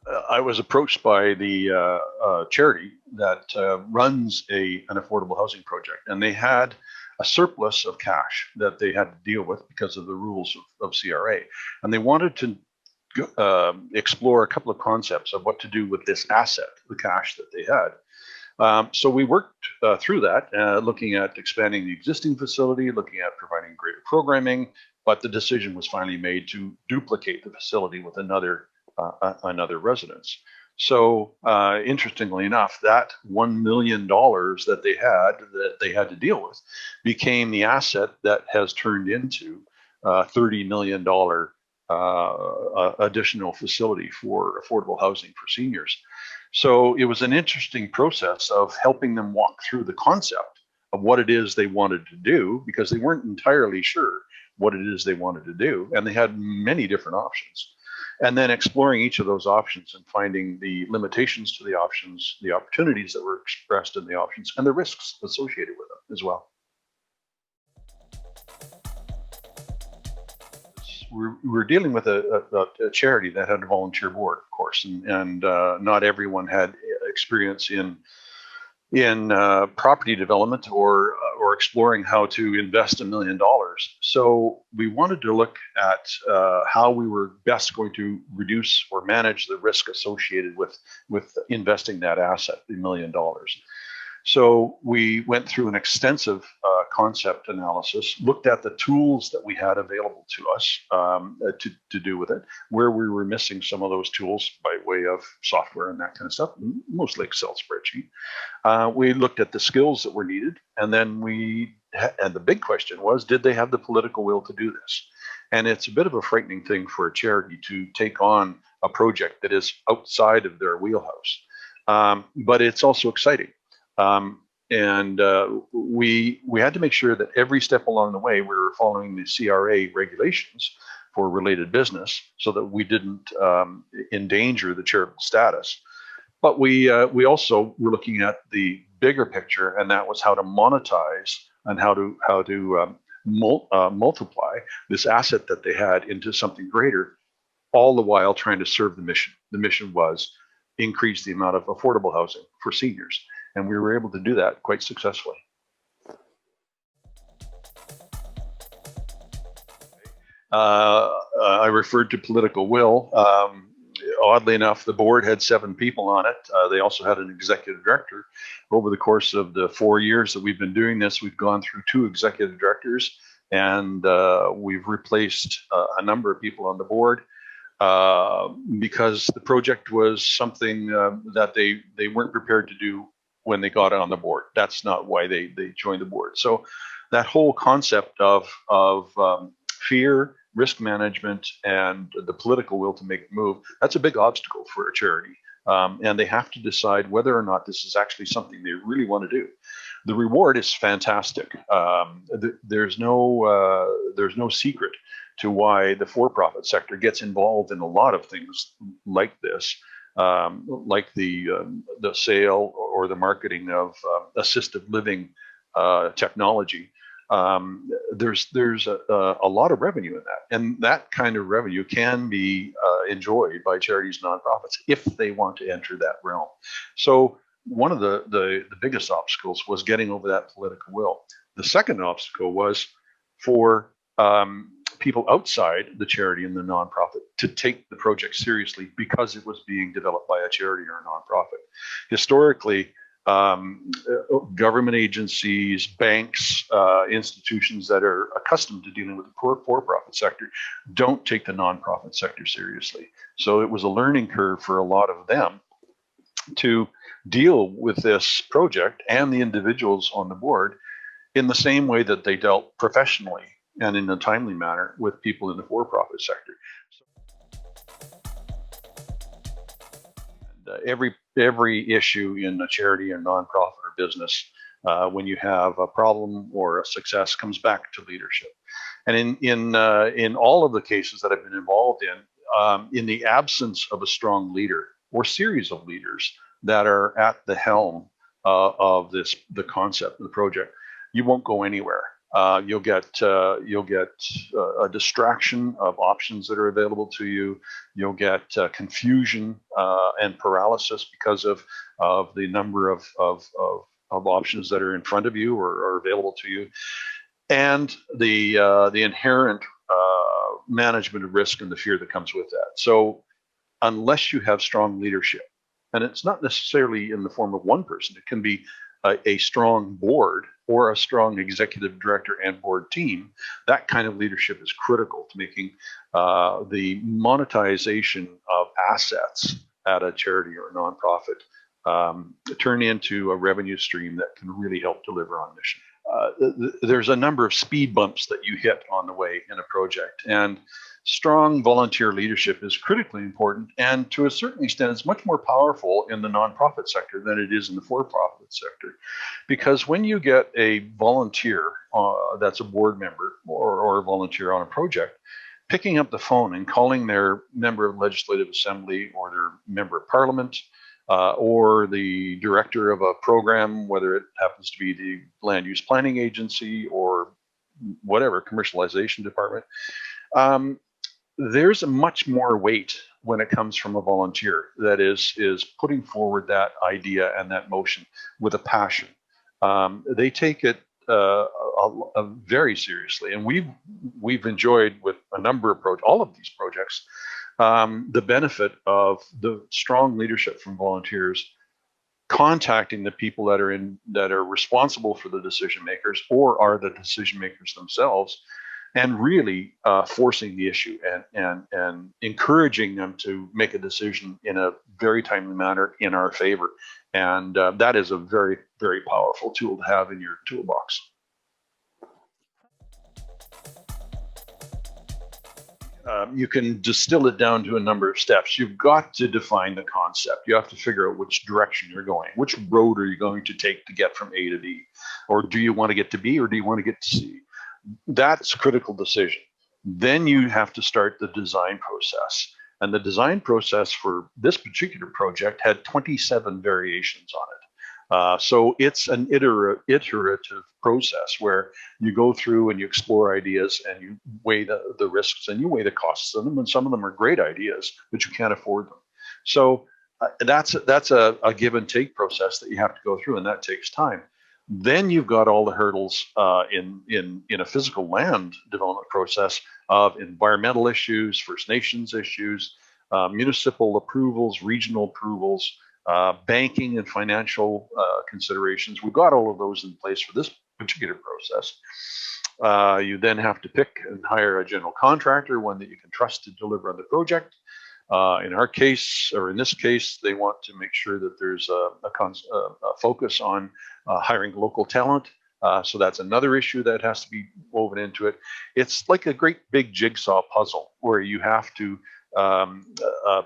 I was approached by the charity that runs an affordable housing project, and they had a surplus of cash that they had to deal with because of the rules of CRA, and they wanted to explore a couple of concepts of what to do with this asset, the cash that they had. So we worked through that, looking at expanding the existing facility, looking at providing greater programming, but the decision was finally made to duplicate the facility with another residence. So interestingly enough, that $1 million that they had to deal with became the asset that has turned into $30 million additional facility for affordable housing for seniors. So it was an interesting process of helping them walk through the concept of what it is they wanted to do, because they weren't entirely sure what it is they wanted to do, and they had many different options. And then exploring each of those options and finding the limitations to the options, the opportunities that were expressed in the options, and the risks associated with them as well. We're dealing with a charity that had a volunteer board, of course, and not everyone had experience in property development or exploring how to invest $1 million. So we wanted to look at how we were best going to reduce or manage the risk associated with investing that asset, $1 million. So we went through an extensive concept analysis, looked at the tools that we had available to us to do with it, where we were missing some of those tools by way of software and that kind of stuff, mostly Excel spreadsheet. We looked at the skills that were needed, and then and the big question was, did they have the political will to do this? And it's a bit of a frightening thing for a charity to take on a project that is outside of their wheelhouse, but it's also exciting. And we had to make sure that every step along the way we were following the CRA regulations for related business, so that we didn't endanger the charitable status. But we also were looking at the bigger picture, and that was how to monetize and how to multiply this asset that they had into something greater, all the while trying to serve the mission. The mission was increase the amount of affordable housing for seniors. And we were able to do that quite successfully. I referred to political will. Oddly enough, the board had 7 people on it. They also had an executive director. Over the course of the 4 years that we've been doing this, we've gone through 2 executive directors, and we've replaced a number of people on the board. Because the project was something that they weren't prepared to do when they got on the board. That's not why they joined the board. So that whole concept of fear, risk management, and the political will to make the move, that's a big obstacle for a charity. And they have to decide whether or not this is actually something they really want to do. The reward is fantastic. There's no secret to why the for-profit sector gets involved in a lot of things like this, like the sale or the marketing of assisted living technology. There's a lot of revenue in that, and that kind of revenue can be enjoyed by charities and nonprofits if they want to enter that realm. So one of the biggest obstacles was getting over that political will. The second obstacle was for people outside the charity and the nonprofit to take the project seriously, because it was being developed by a charity or a nonprofit. Historically, government agencies, banks, institutions that are accustomed to dealing with the for-profit sector don't take the nonprofit sector seriously. So it was a learning curve for a lot of them to deal with this project and the individuals on the board in the same way that they dealt professionally and in a timely manner with people in the for-profit sector. And, every issue in a charity or nonprofit or business, when you have a problem or a success, comes back to leadership. And in all of the cases that I've been involved in the absence of a strong leader or series of leaders that are at the helm of the concept of the project, you won't go anywhere. You'll get a distraction of options that are available to you. You'll get confusion and paralysis because of the number of options that are in front of you or are available to you, and the inherent management of risk and the fear that comes with that. So unless you have strong leadership, and it's not necessarily in the form of one person, it can be a strong board or a strong executive director and board team. That kind of leadership is critical to making the monetization of assets at a charity or a nonprofit turn into a revenue stream that can really help deliver on mission. There's a number of speed bumps that you hit on the way in a project, and strong volunteer leadership is critically important, and to a certain extent it's much more powerful in the nonprofit sector than it is in the for-profit sector, because when you get a volunteer that's a board member or a volunteer on a project, picking up the phone and calling their member of legislative assembly or their member of parliament or the director of a program, whether it happens to be the land use planning agency or whatever, commercialization department, there's a much more weight when it comes from a volunteer that is putting forward that idea and that motion with a passion. They take it very seriously, and we've enjoyed with a number of all of these projects the benefit of the strong leadership from volunteers contacting the people that are responsible for the decision makers or are the decision makers themselves, and really forcing the issue and encouraging them to make a decision in a very timely manner in our favor. And that is a very, very powerful tool to have in your toolbox. You can distill it down to a number of steps. You've got to define the concept. You have to figure out which direction you're going. Which road are you going to take to get from A to B? Or do you want to get to B, or do you want to get to C? That's a critical decision. Then you have to start the design process. And the design process for this particular project had 27 variations on it. So it's an iterative process where you go through and you explore ideas and you weigh the risks and you weigh the costs of them. And some of them are great ideas, but you can't afford them. So that's a give and take process that you have to go through, and that takes time. Then you've got all the hurdles in a physical land development process of environmental issues, First Nations issues, municipal approvals, regional approvals, banking and financial considerations. We've got all of those in place for this particular process. You then have to pick and hire a general contractor, one that you can trust to deliver on the project. In our case, or in this case, they want to make sure that there's a focus on hiring local talent. So that's another issue that has to be woven into it. It's like a great big jigsaw puzzle where you have to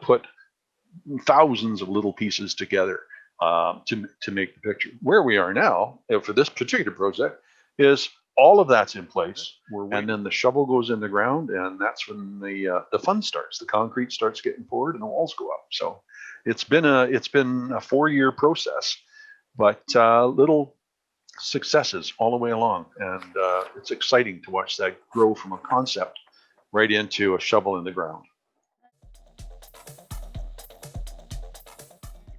put thousands of little pieces together to make the picture. Where we are now for this particular project is all of that's in place, and then the shovel goes in the ground, and that's when the fun starts. The concrete starts getting poured, and the walls go up. So it's been a 4-year process, but little successes all the way along, and it's exciting to watch that grow from a concept right into a shovel in the ground.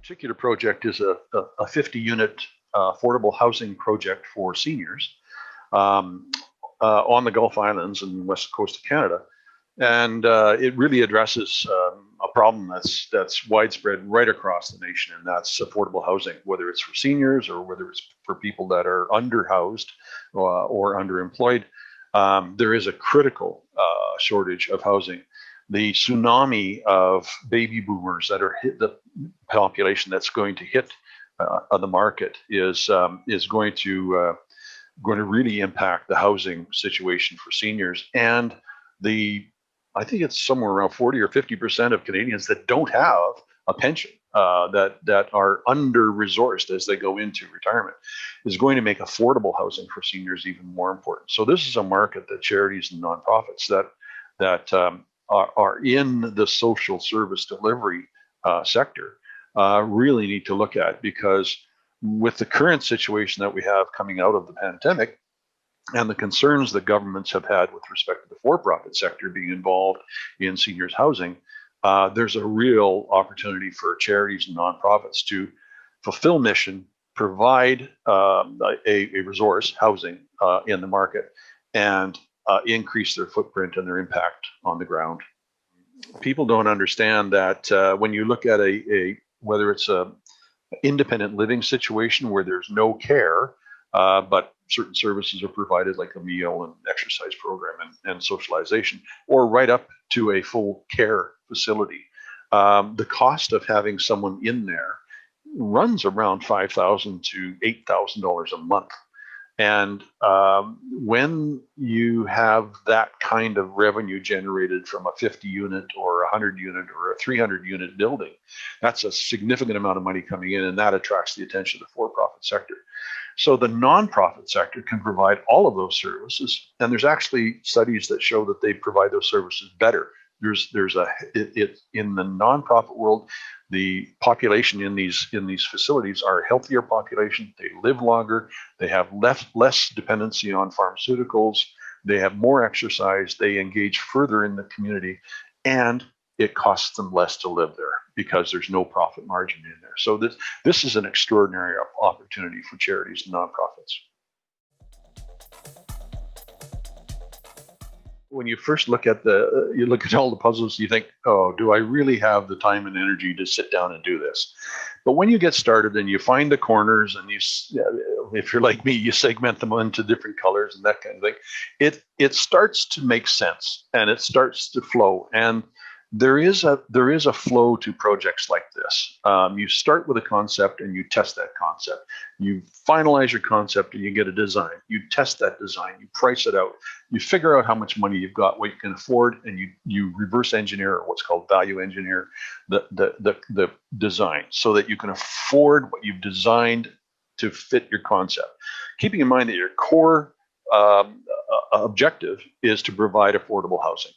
Particular project is a 50-unit affordable housing project for seniors on the Gulf Islands and west coast of Canada, and it really addresses a problem that's widespread right across the nation, and that's affordable housing, whether it's for seniors or whether it's for people that are underhoused or underemployed. There is a critical shortage of housing. The tsunami of baby boomers that are hit the population that's going to hit the market is going to really impact the housing situation for seniors, and I think it's somewhere around 40 or 50% of Canadians that don't have a pension that are under-resourced as they go into retirement is going to make affordable housing for seniors even more important. So this is a market that charities and nonprofits that are in the social service delivery sector really need to look at, because with the current situation that we have coming out of the pandemic, and the concerns that governments have had with respect to the for-profit sector being involved in seniors housing, there's a real opportunity for charities and nonprofits to fulfill mission, provide a resource, housing, in the market, and increase their footprint and their impact on the ground. People don't understand that when you look at whether it's a independent living situation where there's no care, but certain services are provided like a meal and exercise program and socialization, or right up to a full care facility. The cost of having someone in there runs around $5,000 to $8,000 a month. And when you have that kind of revenue generated from a 50 unit or a 100 unit or a 300 unit building, that's a significant amount of money coming in, and that attracts the attention of the for-profit sector. So the nonprofit sector can provide all of those services, and there's actually studies that show that they provide those services better. In the nonprofit world, the population in these facilities are a healthier population. They live longer. They have less dependency on pharmaceuticals. They have more exercise. They engage further in the community, and it costs them less to live there because there's no profit margin in there. So this is an extraordinary opportunity for charities and nonprofits. When you first look at all the puzzles, you think, oh, do I really have the time and energy to sit down and do this? But when you get started and you find the corners, and if you're like me, you segment them into different colors and that kind of thing, it starts to make sense and it starts to flow. And there is a flow to projects like this. You start with a concept and you test that concept. You finalize your concept and you get a design. You test that design. You price it out. You figure out how much money you've got, what you can afford, and you reverse engineer, or what's called value engineer, the design so that you can afford what you've designed to fit your concept. Keeping in mind that your core objective is to provide affordable housing.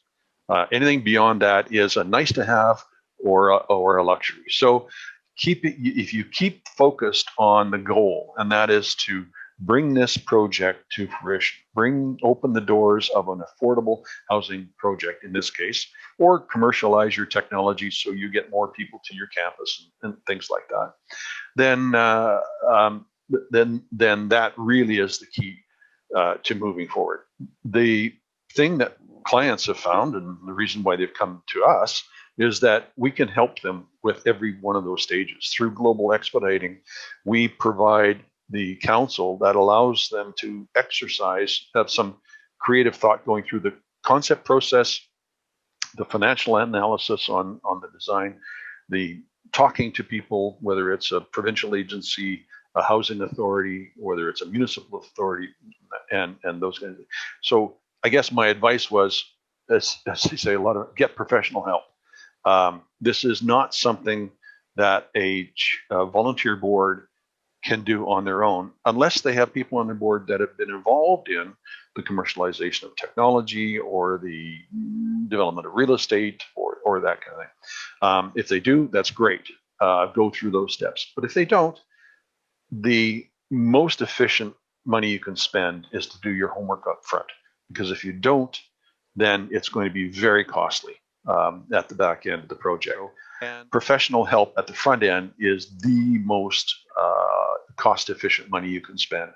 Anything beyond that is a nice to have or a luxury. So if you keep focused on the goal, and that is to bring this project to fruition, open the doors of an affordable housing project in this case, or commercialize your technology so you get more people to your campus and things like that, then that really is the key to moving forward. The thing that clients have found, and the reason why they've come to us, is that we can help them with every one of those stages. Through Global Expediting, we provide the counsel that allows them to have some creative thought going through the concept process, the financial analysis on the design, the talking to people, whether it's a provincial agency, a housing authority, whether it's a municipal authority, and those kinds of things. So I guess my advice was, as they say, get professional help. This is not something that a volunteer board can do on their own, unless they have people on their board that have been involved in the commercialization of technology or the development of real estate or that kind of thing. If they do, that's great. Go through those steps. But if they don't, the most efficient money you can spend is to do your homework up front. Because if you don't, then it's going to be very costly at the back end of the project. And professional help at the front end is the most cost-efficient money you can spend.